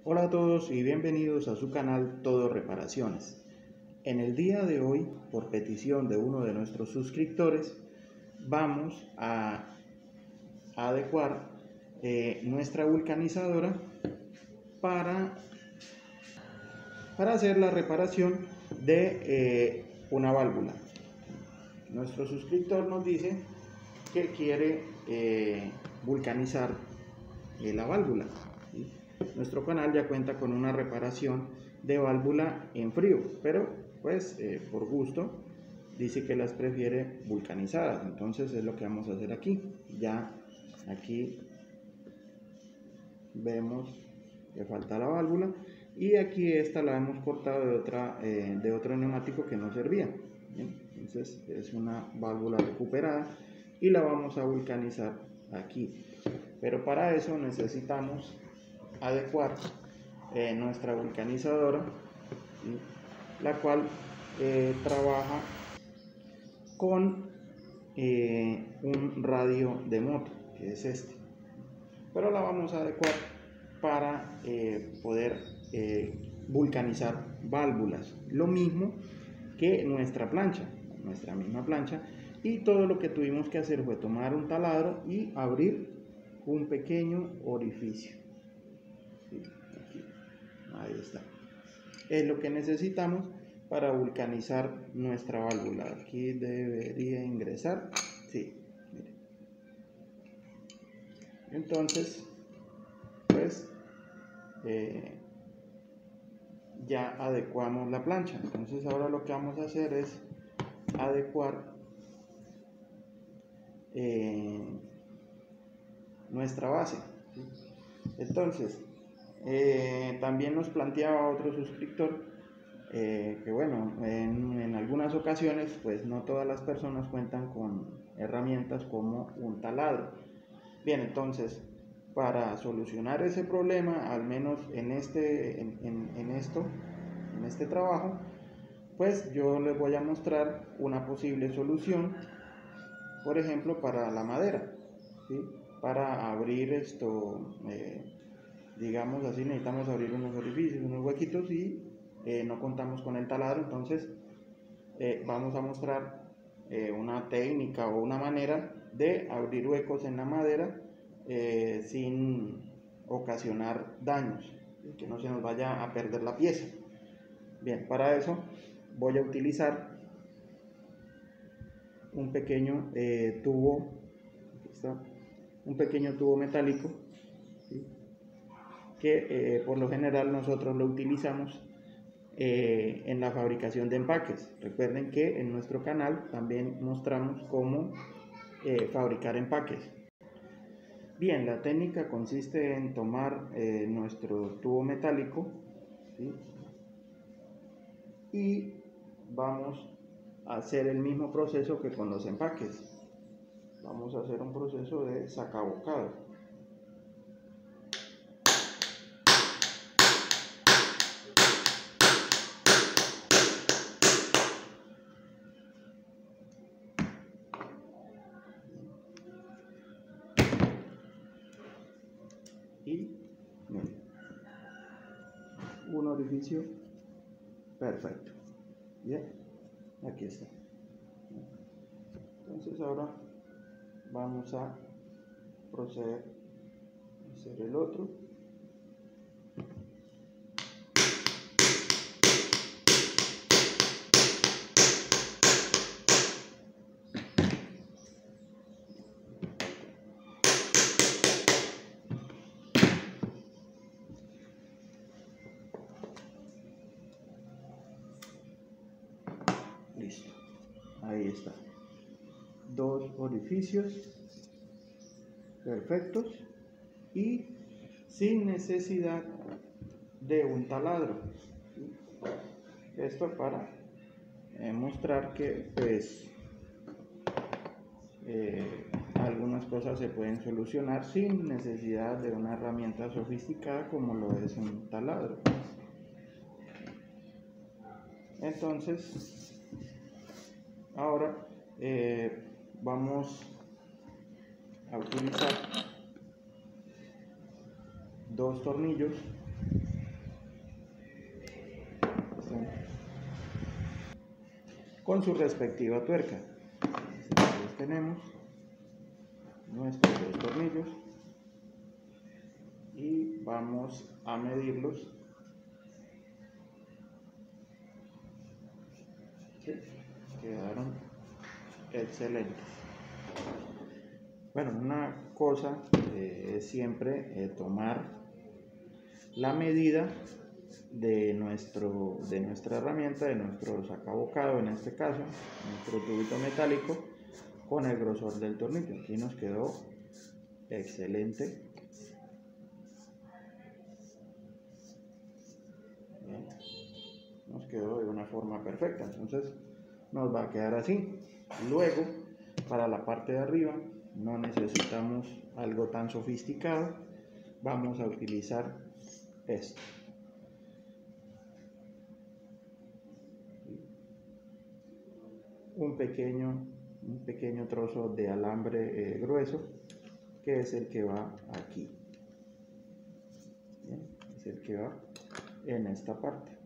Hola a todos y bienvenidos a su canal Todo Reparaciones. En el día de hoy, por petición de uno de nuestros suscriptores, vamos a adecuar nuestra vulcanizadora para hacer la reparación de una válvula. Nuestro suscriptor nos dice que quiere vulcanizar la válvula. ¿Sí? Nuestro canal ya cuenta con una reparación de válvula en frío, pero pues por gusto dice que las prefiere vulcanizadas. Entonces es lo que vamos a hacer aquí. Ya aquí vemos que falta la válvula y aquí esta la hemos cortado de otro neumático que no servía. ¿Bien? Entonces es una válvula recuperada y la vamos a vulcanizar aquí, pero para eso necesitamos adecuar nuestra vulcanizadora, ¿sí? La cual trabaja con un radio de moto, que es este, pero la vamos a adecuar para poder vulcanizar válvulas, lo mismo que nuestra misma plancha, y todo lo que tuvimos que hacer fue tomar un taladro y abrir un pequeño orificio. Sí, aquí, ahí está. Es lo que necesitamos para vulcanizar nuestra válvula. Aquí debería ingresar. Sí, mire. Entonces, pues ya adecuamos la plancha. Entonces ahora lo que vamos a hacer es adecuar nuestra base. ¿Sí? Entonces también nos planteaba otro suscriptor que bueno, en algunas ocasiones pues no todas las personas cuentan con herramientas como un taladro. Bien, entonces para solucionar ese problema, al menos en este trabajo, pues yo les voy a mostrar una posible solución, por ejemplo para la madera, ¿sí? Para abrir esto, digamos así, necesitamos abrir unos orificios, unos huequitos y no contamos con el taladro. Entonces vamos a mostrar una técnica o una manera de abrir huecos en la madera sin ocasionar daños, que no se nos vaya a perder la pieza. Bien, para eso voy a utilizar un pequeño tubo, aquí está, un pequeño tubo metálico, ¿sí? Que por lo general nosotros lo utilizamos en la fabricación de empaques. Recuerden que en nuestro canal también mostramos cómo fabricar empaques. Bien, la técnica consiste en tomar nuestro tubo metálico, ¿sí? Y vamos a hacer el mismo proceso que con los empaques. Vamos a hacer un proceso de sacabocado. Y miren, un orificio perfecto. Bien, aquí está. Entonces ahora vamos a proceder a hacer el otro. Listo, ahí está. Dos orificios perfectos y sin necesidad de un taladro. Esto para mostrar que pues algunas cosas se pueden solucionar sin necesidad de una herramienta sofisticada como lo es un taladro. Entonces ahora vamos a utilizar dos tornillos con su respectiva tuerca. Entonces tenemos nuestros dos tornillos y vamos a medirlos. ¿Sí? Quedaron excelentes. Bueno, una cosa es siempre tomar la medida de nuestra herramienta, de nuestro sacabocado, en este caso, nuestro tubito metálico, con el grosor del tornillo. Aquí nos quedó excelente. Bien. Nos quedó de una forma perfecta, entonces nos va a quedar así. Luego, para la parte de arriba, no necesitamos algo tan sofisticado, vamos a utilizar esto. Un pequeño trozo de alambre grueso, que es el que va aquí. Bien, es el que va en esta parte,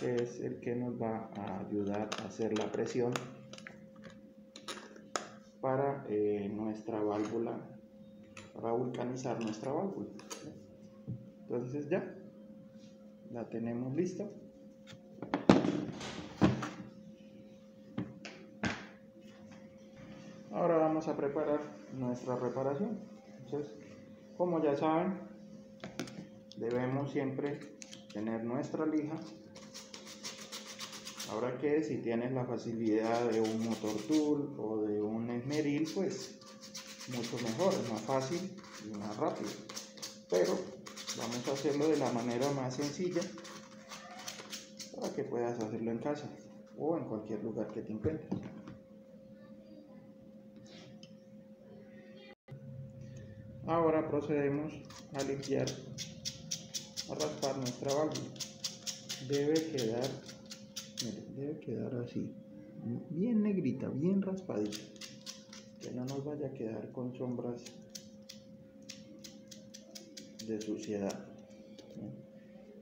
que es el que nos va a ayudar a hacer la presión para nuestra válvula, para vulcanizar nuestra válvula. Entonces ya la tenemos lista. Ahora vamos a preparar nuestra reparación. Entonces, como ya saben, debemos siempre tener nuestra lija. Ahora que si tienes la facilidad de un motor tool o de un esmeril, pues mucho mejor, es más fácil y más rápido. Pero vamos a hacerlo de la manera más sencilla para que puedas hacerlo en casa o en cualquier lugar que te encuentres. Ahora procedemos a limpiar, a raspar nuestra válvula. Debe quedar así, bien negrita, bien raspadita, que no nos vaya a quedar con sombras de suciedad.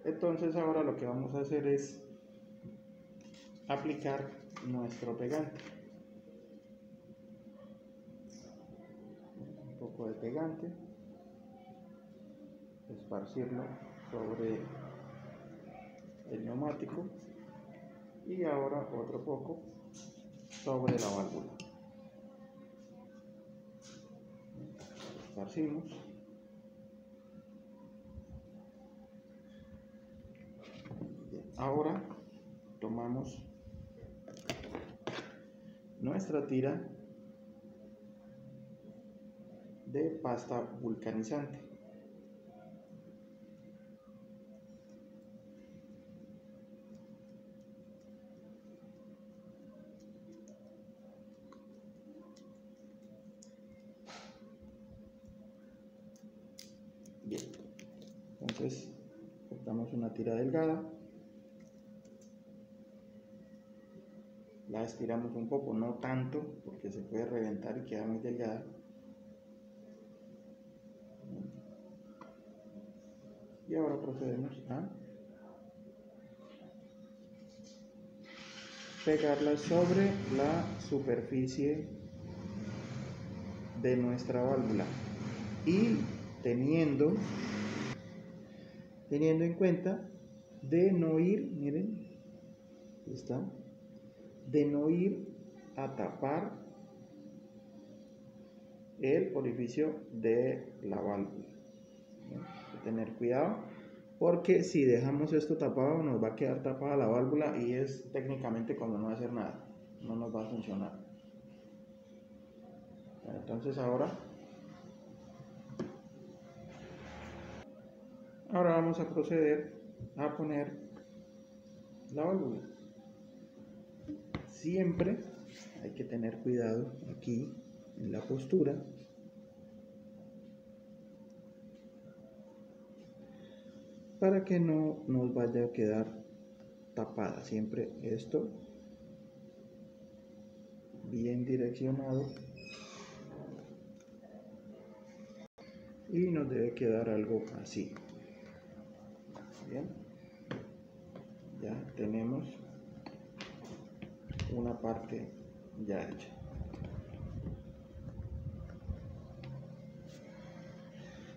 Entonces ahora lo que vamos a hacer es aplicar nuestro pegante. Un poco de pegante, esparcirlo sobre el neumático y ahora otro poco sobre la válvula. Esparcimos. Ahora tomamos nuestra tira de pasta vulcanizante. Bien, entonces cortamos una tira delgada, la estiramos un poco, no tanto porque se puede reventar y queda muy delgada. Y ahora procedemos a pegarla sobre la superficie de nuestra válvula y teniendo en cuenta de no ir, miren, está, de no ir a tapar el orificio de la válvula. Hay que tener cuidado porque si dejamos esto tapado nos va a quedar tapada la válvula y es técnicamente como no hacer nada, no nos va a funcionar. Bueno, entonces ahora vamos a proceder a poner la válvula. Siempre hay que tener cuidado aquí en la postura para que no nos vaya a quedar tapada. Siempre esto bien direccionado y nos debe quedar algo así. Bien, ya tenemos una parte ya hecha.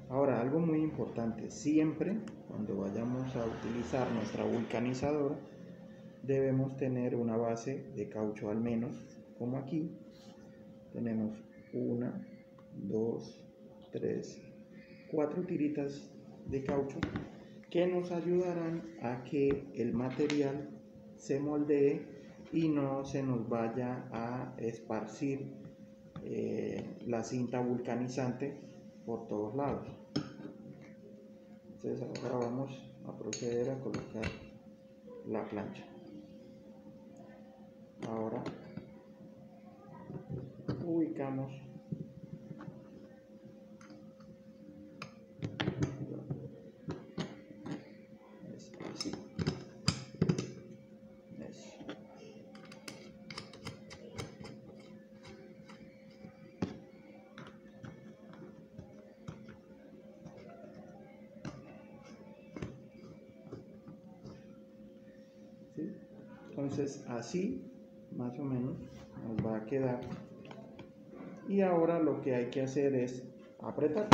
Ahora, algo muy importante, siempre cuando vayamos a utilizar nuestra vulcanizadora debemos tener una base de caucho al menos, como aquí tenemos 1, 2, 3, 4 tiritas de caucho que nos ayudarán a que el material se moldee y no se nos vaya a esparcir la cinta vulcanizante por todos lados. Entonces ahora vamos a proceder a colocar la plancha. Ahora ubicamos así. ¿Sí? Entonces así más o menos nos va a quedar, y ahora lo que hay que hacer es apretar.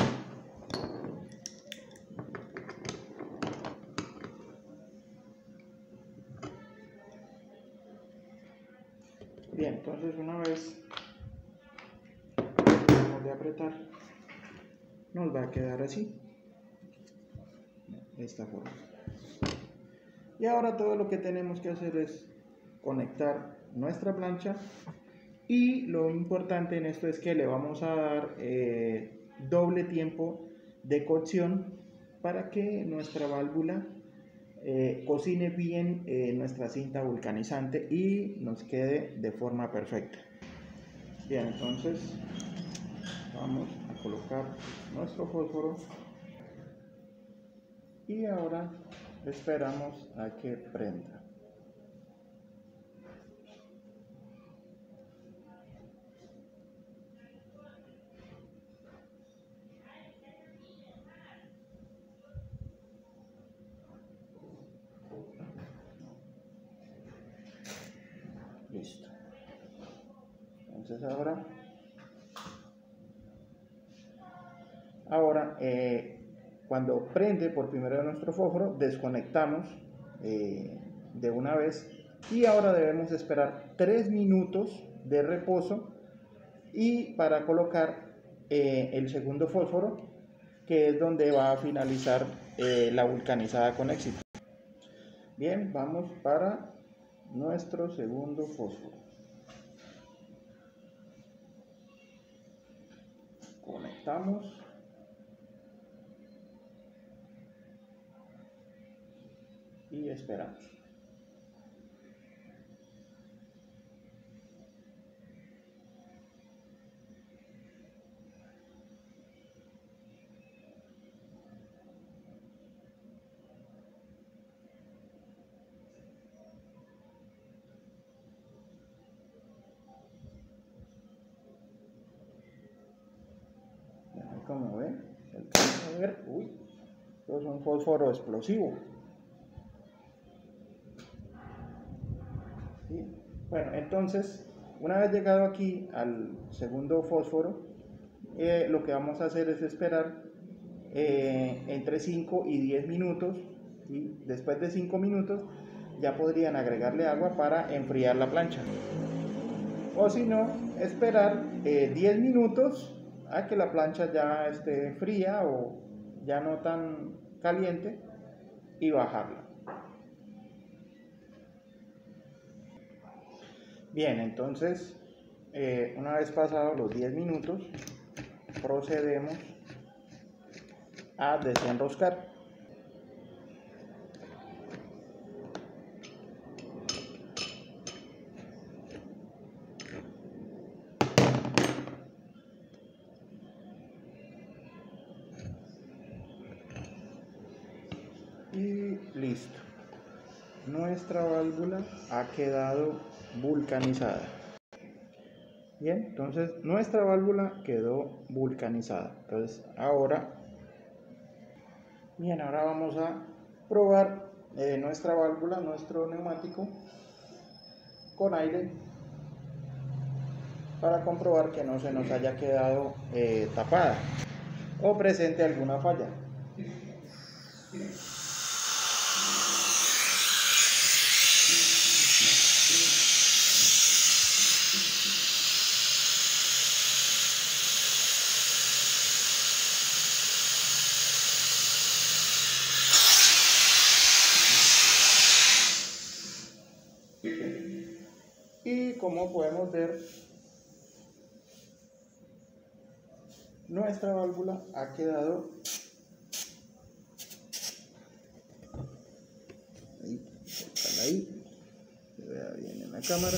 Bien, entonces una vez terminamos de apretar, nos va a quedar así, de esta forma. Y ahora todo lo que tenemos que hacer es conectar nuestra plancha, y lo importante en esto es que le vamos a dar doble tiempo de cocción para que nuestra válvula cocine bien nuestra cinta vulcanizante y nos quede de forma perfecta. Bien, entonces vamos a colocar nuestro fósforo y ahora esperamos a que prenda. Listo. Entonces ahora cuando prende por primera vez nuestro fósforo, desconectamos de una vez, y ahora debemos esperar 3 minutos de reposo y para colocar el segundo fósforo, que es donde va a finalizar la vulcanizada con éxito. Bien, vamos para nuestro segundo fósforo. Conectamos. Y esperamos. Como ven, a ver, uy, esto es un fósforo explosivo. ¿Sí? Bueno, entonces, una vez llegado aquí al segundo fósforo, lo que vamos a hacer es esperar entre 5 y 10 minutos, y después de 5 minutos ya podrían agregarle agua para enfriar la plancha, o si no, esperar 10 minutos a que la plancha ya esté fría o ya no tan caliente y bajarla. Bien, entonces una vez pasados los 10 minutos procedemos a desenroscar. Y listo, nuestra válvula ha quedado vulcanizada. Bien, entonces nuestra válvula quedó vulcanizada. Entonces ahora vamos a probar nuestra válvula, nuestro neumático con aire para comprobar que no se nos haya quedado tapada o presente alguna falla. Y como podemos ver, nuestra válvula ha quedado ahí, se vea bien en la cámara.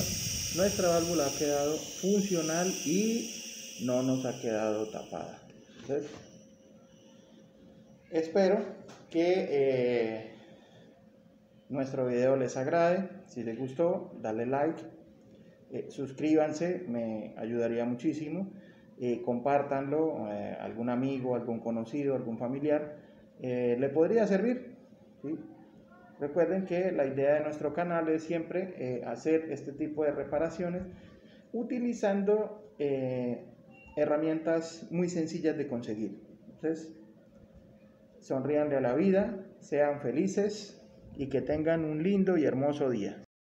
Nuestra válvula ha quedado funcional y no nos ha quedado tapada. Entonces, espero que nuestro video les agrade. Si les gustó, dale like, suscríbanse, me ayudaría muchísimo. Compártanlo, algún amigo, algún conocido, algún familiar le podría servir, ¿sí? Recuerden que la idea de nuestro canal es siempre hacer este tipo de reparaciones utilizando herramientas muy sencillas de conseguir. Entonces, sonríanle a la vida, sean felices y que tengan un lindo y hermoso día.